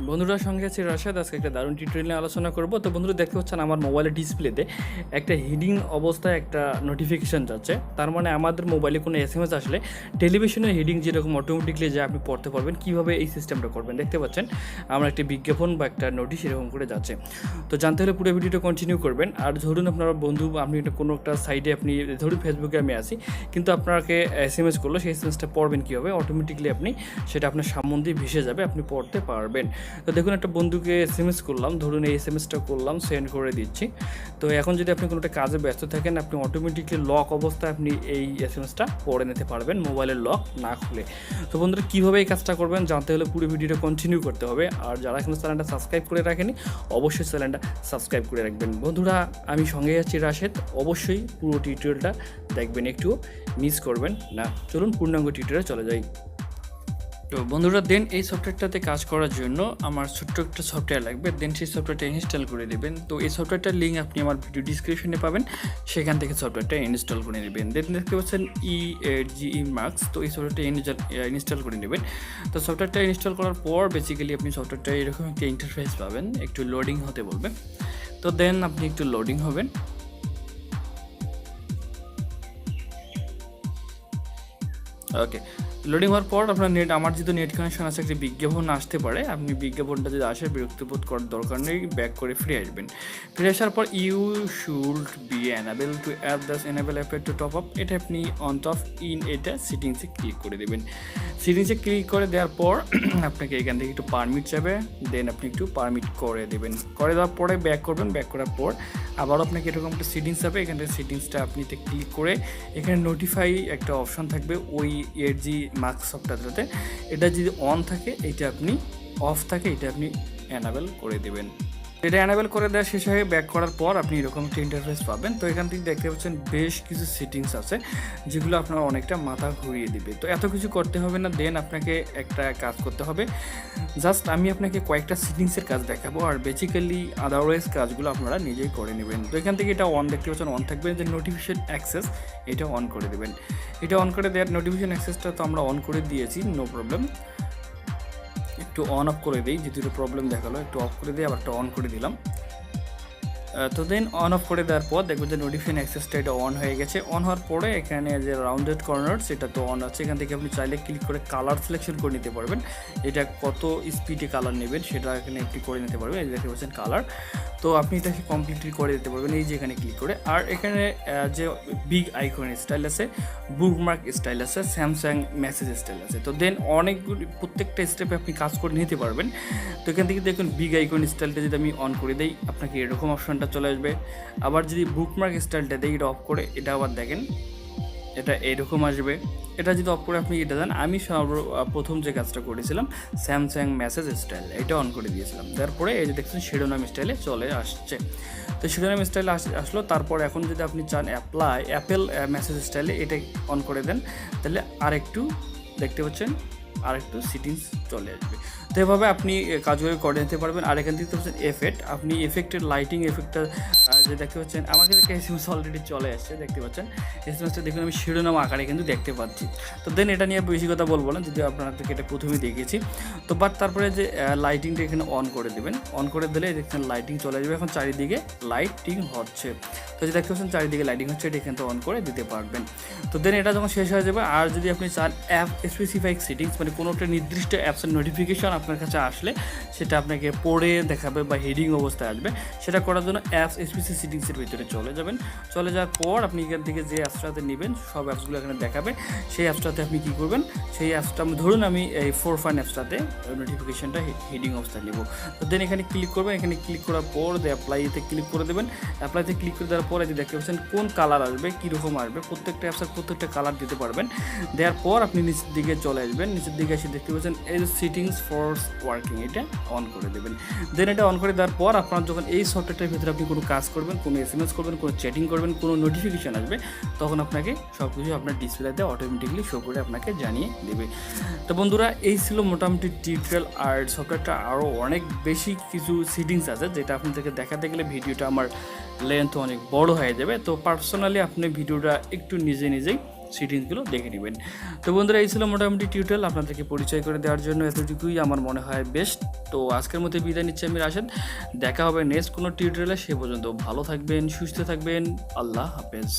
বন্ধুরা সঙ্গে আছে রাশাদ। আজকে একটা দারুণ টিউটোরিয়াল নিয়ে আলোচনা করব। তো বন্ধুরা দেখতে পাচ্ছেন আমার মোবাইলের ডিসপ্লেতে একটা হিডিং অবস্থায় একটা নোটিফিকেশান যাচ্ছে। তার মানে আমাদের মোবাইলে কোনো এসএমএস আসলে টেলিভিশনের হিডিং যেরকম অটোমেটিকলি যে আপনি পড়তে পারবেন, কীভাবে এই সিস্টেমটা করবেন দেখতে পাচ্ছেন আমার একটা বিজ্ঞাপন বা একটা নোটিশ এরকম করে যাচ্ছে। তো জানতে হলে পুরো ভিডিওটা কন্টিনিউ করবেন। আর ধরুন আপনার বন্ধু আপনি কোনো একটা সাইডে আপনি ধরুন ফেসবুকে আমি আসি, কিন্তু আপনাকে এসএমএস করলো, সেই এসএমএসটা পড়বেন কীভাবে অটোমেটিকলি আপনি সেটা আপনার সামন দিয়ে ভেসে যাবে, আপনি পড়তে পারবেন। তো দেখুন একটা বন্ধুকে এসএমএস করলাম, ধরুন এই এসএমএসটা করলাম, সেন্ড করে দিচ্ছি। তো এখন যদি আপনি কোনো একটা কাজে ব্যস্ত থাকেন, আপনি অটোমেটিকলি লক অবস্থায় আপনি এই এসএমএসটা পড়ে নিতে পারবেন মোবাইলের লক না খুলে। তো বন্ধুরা কীভাবে এই কাজটা করবেন জানতে হলে পুরো ভিডিওটা কন্টিনিউ করতে হবে। আর যারা এখনো চ্যানেলটা সাবস্ক্রাইব করে রাখেনি অবশ্যই চ্যানেলটা সাবস্ক্রাইব করে রাখবেন। বন্ধুরা আমি সঙ্গে আছি রাশেদ, অবশ্যই পুরো টিউটোরিয়ালটা দেখবেন, একটু মিস করবেন না। চলুন পূর্ণাঙ্গ টিউটোরিয়ালে চলে যাই। তো বন্ধুরা দেন এই সফটওয়্যারটাতে কাজ করার জন্য আমার ছোট্ট একটা সফটওয়্যার লাগবে, দেন সেই সফটওয়্যারটা ইনস্টল করে দেবেন। তো এই সফটওয়্যারটার লিঙ্ক আপনি আমার ভিডিও ডিসক্রিপশনে পাবেন, সেখান থেকে সফটওয়্যারটা ইনস্টল করে নেবেন। দেন দেখতে পাচ্ছেন ই মার্কস, তো এই সফটওয়্যারটা ইনস্টল করে নেবেন। তো সফটওয়্যারটা ইনস্টল করার পর বেসিক্যালি আপনি সফটওয়্যারটা এরকম একটা ইন্টারফেস পাবেন, একটু লোডিং হতে বলবে। তো দেন আপনি একটু লোডিং হবেন। ওকে, লোডিং হওয়ার পর আপনার নেট, আমার যেহেতু নেট কানেকশন আছে, একটি বিজ্ঞাপন আসতে পারে। আপনি বিজ্ঞাপনটা যদি আসে বিরক্তিবোধ করার দরকার নেই, ব্যাক করে ফিরে আসবেন। ফিরে আসার পর you should be enable to add this enable অ্যাপের টু টপ আপ, এটা আপনি অন টপ ইন এটা সেটিংসে ক্লিক করে দেবেন। সেটিংসে ক্লিক করে দেওয়ার পর আপনাকে এখান থেকে একটু পারমিট যাবে, দেন আপনি একটু পারমিট করে দেবেন। করে দেওয়ার পরে ব্যাক করবেন, ব্যাক করার পর আবারও আপনাকে এরকম একটা সেটিংস হবে, এখান থেকে সেটিংসটা আপনি ক্লিক করে এখানে নোটিফাই একটা অপশান থাকবে ওই জি মার্কস সফটওয়্যারটাতে, এটা যদি অন থাকে এইটা আপনি, অফ থাকে এটা আপনি অ্যানাবেল করে দেবেন। এটা অ্যানাবেল করে দেওয়া শেষ হয়ে ব্যাক করার পর আপনি এরকম একটা ইন্টারফেস পাবেন। তো এখান থেকে দেখতে পাচ্ছেন বেশ কিছু সেটিংস আছে যেগুলো আপনার অনেকটা মাথা ঘুরিয়ে দিবে। তো এত কিছু করতে হবে না, দেন আপনাকে একটা কাজ করতে হবে। জাস্ট আমি আপনাকে কয়েকটা সেটিংসের কাজ দেখাবো, আর বেসিক্যালি আদারওয়াইজ কাজগুলো আপনারা নিজেই করে নেবেন। তো এখান থেকে এটা অন দেখতে পাচ্ছেন, অন থাকবে যে নোটিফিকেশন অ্যাক্সেস, এটা অন করে দেবেন। এটা অন করে দেওয়ার নোটিফিকেশন অ্যাক্সেসটা তো আমরা অন করে দিয়েছি, নো প্রবলেম। একটু অন অফ করে দিই, যেহেতু প্রবলেম দেখালো, একটু অফ করে দিই, আবার একটা অন করে দিলাম। তো দেন অন অফ করে দেওয়ার পর দেখবেন যে নোটিফিকেশন অ্যাক্সেসটা এটা অন হয়ে গেছে। অন হওয়ার পরে এখানে যে রাউন্ডেড কর্নার সেটা তো অন আছে, এখান থেকে আপনি চাইলে ক্লিক করে কালার সিলেকশন করে নিতে পারবেন, এটা কত স্পিডে কালার নেবেন সেটা এখানে আপনি করে নিতে পারবেন। এই দেখতে পাচ্ছেন কালার, তো আপনি এটাকে কমপ্লিটলি করে দিতে পারবেন এই যে এখানে ক্লিক করে। আর এখানে যে বিগ আইকন স্টাইল আছে, বুকমার্ক স্টাইল আছে, স্যামসাং মেসেজ স্টাইল আছে। তো দেন অনেকগুলি প্রত্যেকটা স্টেপে আপনি কাজ করে নিতে পারবেন। তো এখান থেকে দেখুন বিগ আইকন স্টাইলটা যদি আমি অন করে দিই আপনাকে এরকম অপশনটা চলে আসবে। আবার যদি বুকমার্ক স্টাইলটা দিই, এটা অফ করে এটা আবার দেখেন এটা এরকম আসবে। এটা যদি অফ করে আপনি এটা দেন, আমি প্রথম যে কাজটা করেছিলাম স্যামসাং মেসেজ স্টাইল, এটা অন করে দিয়েছিলাম। তারপরে এই যে দেখছেন শিরোনাম স্টাইলে চলে আসছে। তো শিরোনাম স্টাইলে আসলো। তারপর এখন যদি আপনি চান অ্যাপেল মেসেজ স্টাইলে এটা অন করে দেন, তাহলে আরেকটু দেখতে পাচ্ছেন আরেকটু সেটিংস চলে আসবে। তো এভাবে আপনি কাজগুলো করে নিতে পারবেন। আর এখান থেকে দেখতে পাচ্ছেন এফেক্ট, আপনি এফেক্টের লাইটিং এফেক্টটা যে দেখতে পাচ্ছেন আমার কাছে এসএমএস অলরেডি চলে আসছে, দেখতে পাচ্ছেন এসএমএসটা দেখুন আমি শিরোনাম আকারে কিন্তু দেখতে পাচ্ছি। তো দেন এটা নিয়ে বেশি কথা বলবো না, যদি আপনাদেরকে এটা প্রথমেই দেখিয়েছি। তো বাট তারপরে যে লাইটিংটা এখানে অন করে দেবেন, অন করে দিলে দেখছেন লাইটিং চলে আসবে। এখন চারিদিকে লাইটিং হচ্ছে, তো যে দেখতে পাচ্ছেন চারিদিকে লাইটিং হচ্ছে, এটা এখান থেকে অন করে দিতে পারবেন। তো দেন এটা যখন শেষ হয়ে যাবে, আর যদি আপনি চান অ্যাপ স্পেসিফাইক সেটিংস, মানে কোনো একটা নির্দিষ্ট অ্যাপসের নোটিফিকেশন আপনার কাছে আসলে সেটা আপনাকে পড়ে দেখাবে বা হেডিং অবস্থায় আসবে, সেটা করার জন্য অ্যাপস স্পেসিফিক সেটিংসের ভিতরে চলে যাবেন। চলে যাওয়ার পর আপনি এখান থেকে যে অ্যাপসটাতে নেবেন সব অ্যাপসগুলো এখানে দেখাবে, সেই অ্যাপসটাতে আপনি কী করবেন, সেই অ্যাপসটা ধরুন আমি এই ফান অ্যাপসটাতে নোটিফিকেশনটা হেডিং অবস্থায় নেব। তো দেন এখানে ক্লিক করবেন, এখানে ক্লিক করার পর অ্যাপ্লাইতে ক্লিক করে দেবেন। অ্যাপ্লাইতে ক্লিক করে দেওয়ার পরে যে দেখতে পাচ্ছেন কোন কালার আসবে, কীরকম আসবে, প্রত্যেকটা অ্যাপসের প্রত্যেকটা কালার দিতে পারবেন। দেওয়ার পর আপনি নিচের দিকে চলে আসবেন, নিচের দিকে এসে দেখতে পাচ্ছেন এই সেটিংস ফর ওয়ার্কিং, এটা অন করে দেবেন। দেন এটা অন করে দেওয়ার পর আপনার যখন এই সফটওয়্যারটার ভিতরে আপনি কোনো কাজ করবেন, কোনো এসএমএস করবেন, কোনো চ্যাটিং করবেন, কোনো নোটিফিকেশান আসবে, তখন আপনাকে সব কিছু আপনার ডিসপ্লেতে অটোমেটিকলি শো করে আপনাকে জানিয়ে দেবে। তো বন্ধুরা এই ছিল মোটামুটি টিউটোরিয়াল। আর সফটওয়্যারটা আরও অনেক বেশি কিছু সেটিংস আছে যেটা আপনাদেরকে দেখাতে গেলে ভিডিওটা আমার লেন্থ অনেক বড় হয়ে যাবে। তো পার্সোনালি আপনি ভিডিওটা একটু নিজেই সেটিংসগুলো দেখে নেবেন। তো বন্ধুরা, এই ছিল মোটামুটি টিউটোরিয়াল। আপনাদেরকে পরিচয় করে দেওয়ার জন্য এতটুকুই আমার মনে হয় বেস্ট। তো আজকের মধ্যে বিদায় নিচ্ছি আমি রাশেদ। দেখা হবে নেক্সট কোনো টিউটোরিয়ালে। সে পর্যন্ত ভালো থাকবেন, সুস্থ থাকবেন। আল্লাহ হাফেজ।